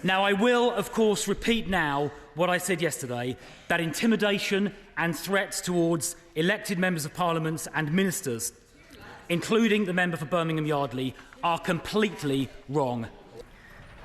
Now, I will, of course, repeat now what I said yesterday, that intimidation and threats towards elected members of Parliament and ministers, including the member for Birmingham Yardley, are completely wrong.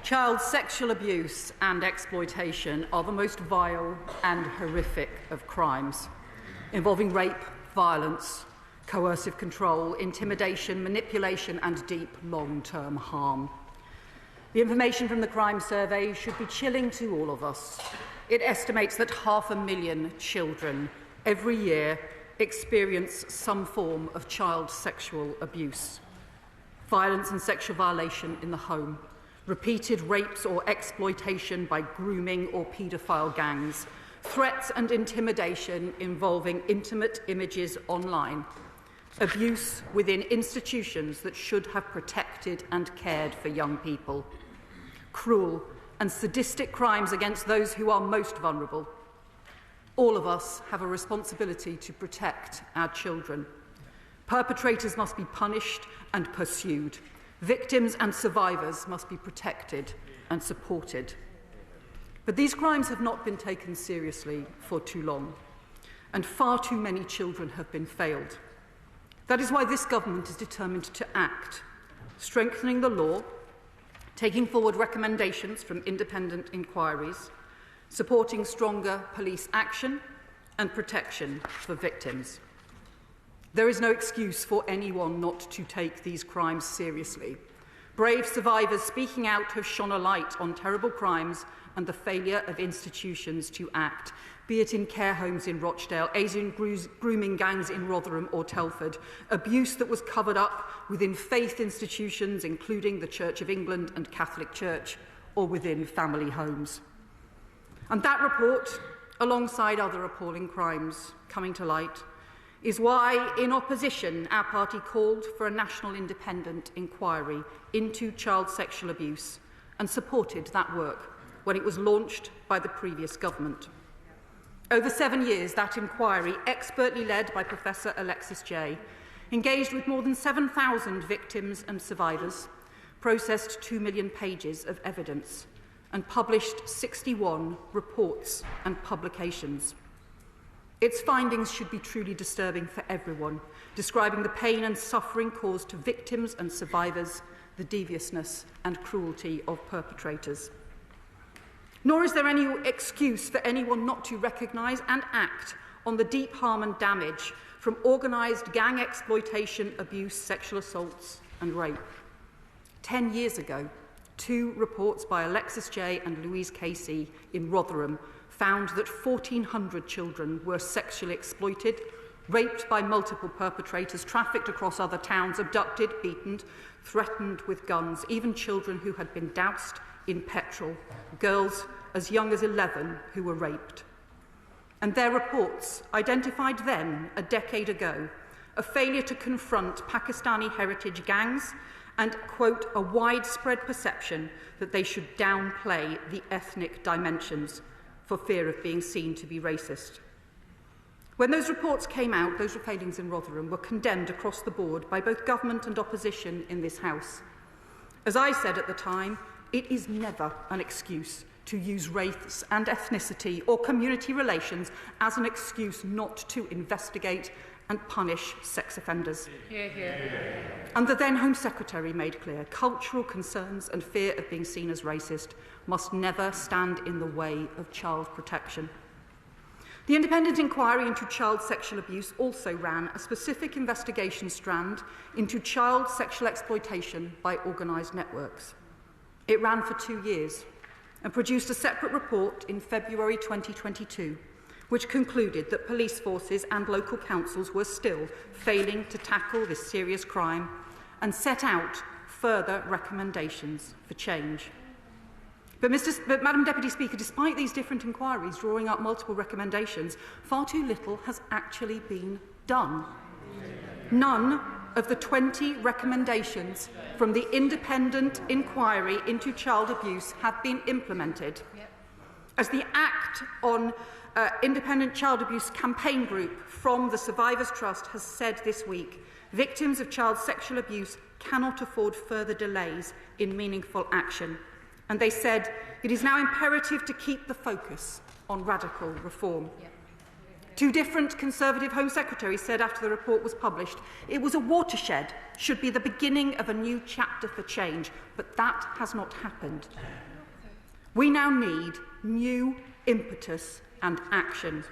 Child sexual abuse and exploitation are the most vile and horrific of crimes, involving rape, violence, coercive control, intimidation, manipulation and deep long-term harm. The information from the crime survey should be chilling to all of us. It estimates that 500,000 children every year experience some form of child sexual abuse, violence and sexual violation in the home, repeated rapes or exploitation by grooming or paedophile gangs, threats and intimidation involving intimate images online, abuse within institutions that should have protected and cared for young people, cruel and sadistic crimes against those who are most vulnerable. All of us have a responsibility to protect our children. Perpetrators must be punished and pursued. Victims and survivors must be protected and supported. But these crimes have not been taken seriously for too long, and far too many children have been failed. That is why this government is determined to act, strengthening the law, taking forward recommendations from independent inquiries, supporting stronger police action and protection for victims. There is no excuse for anyone not to take these crimes seriously. Brave survivors speaking out have shone a light on terrible crimes and the failure of institutions to act, be it in care homes in Rochdale, Asian grooming gangs in Rotherham or Telford, abuse that was covered up within faith institutions, including the Church of England and Catholic Church, or within family homes. And that report, alongside other appalling crimes coming to light, is why, in opposition, our party called for a national independent inquiry into child sexual abuse and supported that work when it was launched by the previous government. Over 7 years, that inquiry, expertly led by Professor Alexis Jay, engaged with more than 7,000 victims and survivors, processed 2 million pages of evidence, and published 61 reports and publications. Its findings should be truly disturbing for everyone, describing the pain and suffering caused to victims and survivors, the deviousness and cruelty of perpetrators. Nor is there any excuse for anyone not to recognise and act on the deep harm and damage from organised gang exploitation, abuse, sexual assaults and rape. 10 years ago, 2 reports by Alexis Jay and Louise Casey in Rotherham found that 1,400 children were sexually exploited, raped by multiple perpetrators, trafficked across other towns, abducted, beaten, threatened with guns, even children who had been doused in petrol, girls as young as 11 who were raped. And their reports identified then, a decade ago, a failure to confront Pakistani heritage gangs and, quote, a widespread perception that they should downplay the ethnic dimensions for fear of being seen to be racist. When those reports came out, those failings in Rotherham were condemned across the board by both government and opposition in this House. As I said at the time, it is never an excuse to use race and ethnicity or community relations as an excuse not to investigate and punish sex offenders. Hear, hear. And the then Home Secretary made clear cultural concerns and fear of being seen as racist must never stand in the way of child protection. The independent inquiry into child sexual abuse also ran a specific investigation strand into child sexual exploitation by organised networks. It ran for 2 years and produced a separate report in February 2022, which concluded that police forces and local councils were still failing to tackle this serious crime and set out further recommendations for change. But Madam Deputy Speaker, despite these different inquiries drawing up multiple recommendations, far too little has actually been done. None of the 20 recommendations from the independent inquiry into child abuse have been implemented. As the Act on Independent Child Abuse Campaign Group from the Survivors Trust has said this week, victims of child sexual abuse cannot afford further delays in meaningful action. And they said It is now imperative to keep the focus on radical reform. Two different Conservative Home Secretaries said after the report was published it was a watershed, should be the beginning of a new chapter for change, but that has not happened. We now need new impetus and action.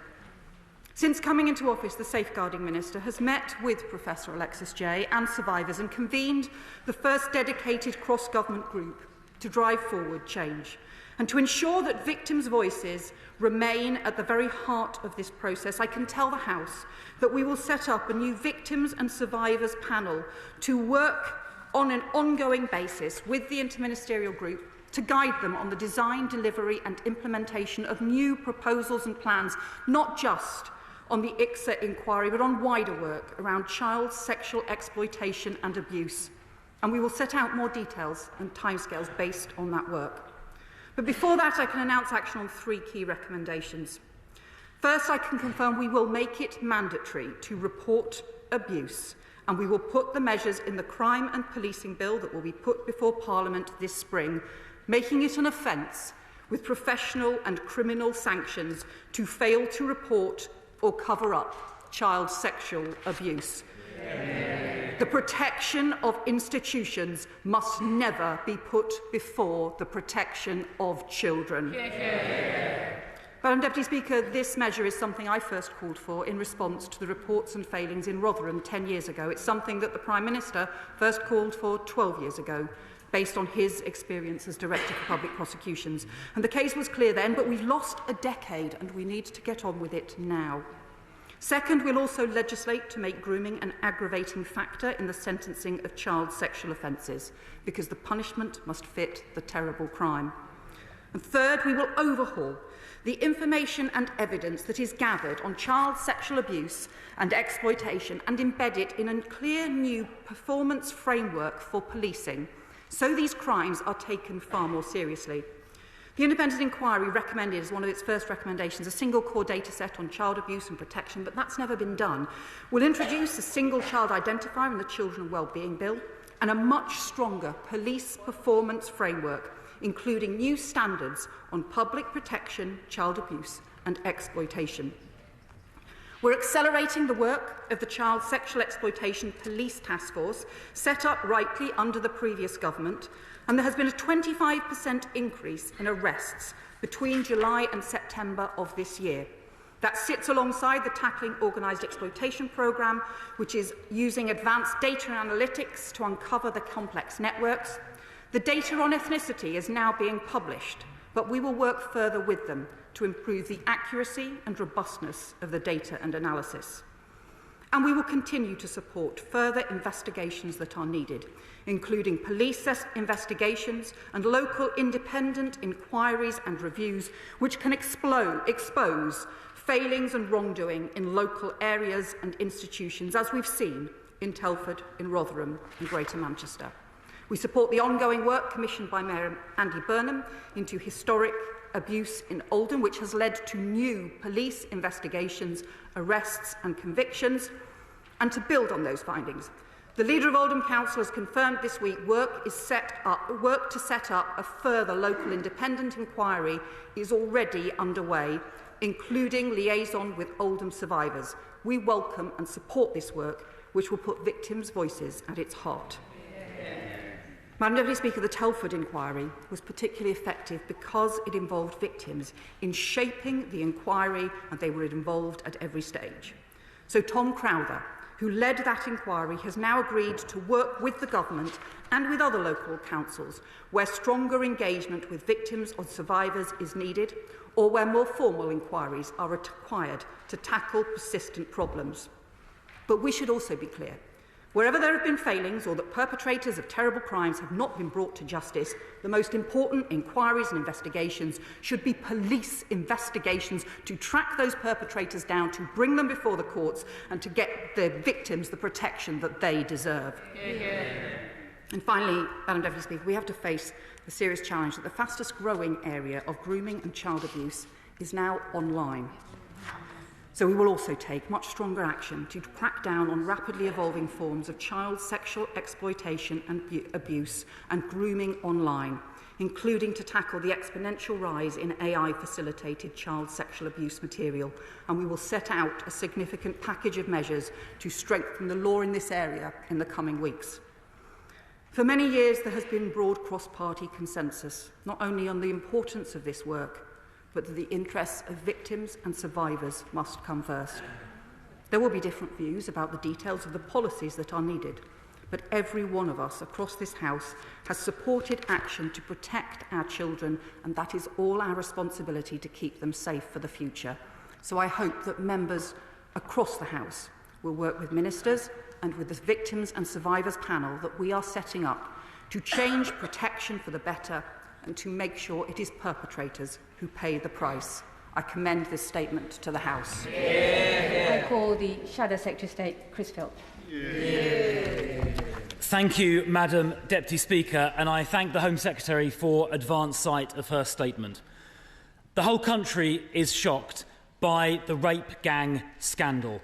Since coming into office, the Safeguarding Minister has met with Professor Alexis Jay and survivors and convened the first dedicated cross-government group to drive forward change and to ensure that victims' voices remain at the very heart of this process. I can tell the House that we will set up a new Victims and Survivors panel to work on an ongoing basis with the interministerial group to guide them on the design, delivery and implementation of new proposals and plans, not just on the ICSA inquiry, but on wider work around child sexual exploitation and abuse. And we will set out more details and timescales based on that work. But before that, I can announce action on three key recommendations. First, I can confirm we will make it mandatory to report abuse, and we will put the measures in the Crime and Policing Bill that will be put before Parliament this spring, making it an offence with professional and criminal sanctions to fail to report or cover up child sexual abuse. The protection of institutions must never be put before the protection of children. Madam Deputy Speaker, this measure is something I first called for in response to the reports and failings in Rotherham 10 years ago. It's something that the Prime Minister first called for 12 years ago, based on his experience as Director for Public Prosecutions. And the case was clear then, but we've lost a decade and we need to get on with it now. Second, we'll also legislate to make grooming an aggravating factor in the sentencing of child sexual offences, because the punishment must fit the terrible crime. And third, we will overhaul the information and evidence that is gathered on child sexual abuse and exploitation and embed it in a clear new performance framework for policing, so these crimes are taken far more seriously. The independent inquiry recommended as one of its first recommendations a single core data set on child abuse and protection, but that's never been done. We'll introduce a single child identifier in the Children and Wellbeing Bill and a much stronger police performance framework, including new standards on public protection, child abuse and exploitation. We're accelerating the work of the Child Sexual Exploitation Police Task Force, set up rightly under the previous government, and there has been a 25% increase in arrests between July and September of this year. That sits alongside the Tackling Organised Exploitation programme, which is using advanced data and analytics to uncover the complex networks. The data on ethnicity is now being published, but we will work further with them to improve the accuracy and robustness of the data and analysis. And we will continue to support further investigations that are needed, including police investigations and local independent inquiries and reviews which can expose failings and wrongdoing in local areas and institutions, as we've seen in Telford, in Rotherham and Greater Manchester. We support the ongoing work commissioned by Mayor Andy Burnham into historic abuse in Oldham, which has led to new police investigations, arrests and convictions. And to build on those findings, the leader of Oldham Council has confirmed this week work to set up a further local independent inquiry is already underway, including liaison with Oldham survivors. We welcome and support this work, which will put victims' voices at its heart. Madam Deputy Speaker, the Telford inquiry was particularly effective because it involved victims in shaping the inquiry, and they were involved at every stage. So Tom Crowther, who led that inquiry, has now agreed to work with the government and with other local councils where stronger engagement with victims or survivors is needed, or where more formal inquiries are required to tackle persistent problems. But we should also be clear. Wherever there have been failings or that perpetrators of terrible crimes have not been brought to justice, the most important inquiries and investigations should be police investigations to track those perpetrators down, to bring them before the courts and to get the victims the protection that they deserve. And finally, Madam Deputy Speaker, we have to face the serious challenge that the fastest growing area of grooming and child abuse is now online. So we will also take much stronger action to crack down on rapidly evolving forms of child sexual exploitation and abuse and grooming online, including to tackle the exponential rise in AI-facilitated child sexual abuse material, and we will set out a significant package of measures to strengthen the law in this area in the coming weeks. For many years, there has been broad cross-party consensus, not only on the importance of this work, but that the interests of victims and survivors must come first. There will be different views about the details of the policies that are needed, but every one of us across this House has supported action to protect our children, and that is all our responsibility to keep them safe for the future. So I hope that members across the House will work with ministers and with the Victims and Survivors panel that we are setting up to change protection for the better and to make sure it is perpetrators who pay the price. I commend this statement to the House. I call the Shadow Secretary of State, Jess Phillips. Thank you, Madam Deputy Speaker, and I thank the Home Secretary for advance sight of her statement. The whole country is shocked by the rape gang scandal.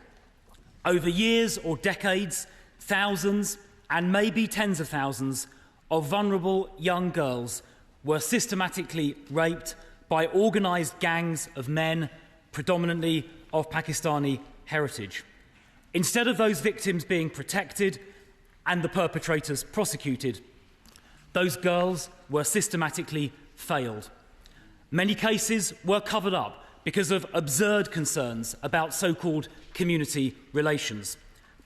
Over years or decades, thousands and maybe tens of thousands of vulnerable young girls were systematically raped by organised gangs of men, predominantly of Pakistani heritage. Instead of those victims being protected and the perpetrators prosecuted, those girls were systematically failed. Many cases were covered up because of absurd concerns about so-called community relations.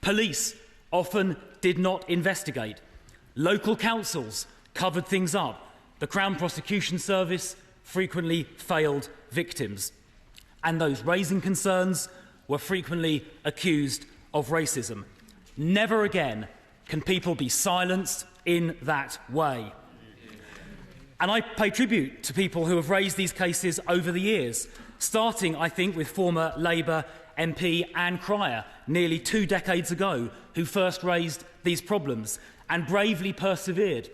Police often did not investigate. Local councils covered things up. The Crown Prosecution Service frequently failed victims. And those raising concerns were frequently accused of racism. Never again can people be silenced in that way. And I pay tribute to people who have raised these cases over the years, starting, I think, with former Labour MP Anne Cryer nearly 2 decades ago, who first raised these problems and bravely persevered,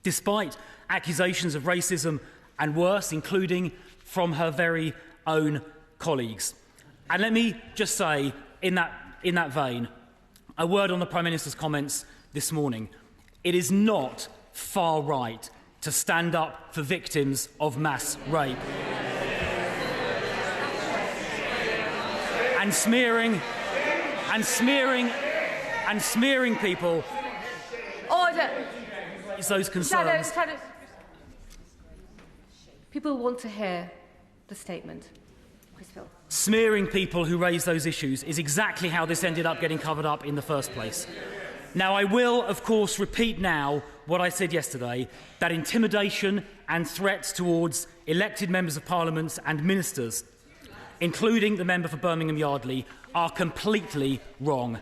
despite accusations of racism and worse, including from her very own colleagues. And let me just say, in that vein, a word on the Prime Minister's comments this morning. It is not far right to stand up for victims of mass rape. And smearing people. Order. Those concerns. Shadows. People want to hear the statement. Jess Phillips. Smearing people who raise those issues is exactly how this ended up getting covered up in the first place. Now, I will, of course, repeat now what I said yesterday, that intimidation and threats towards elected members of Parliament and ministers, including the member for Birmingham Yardley, are completely wrong.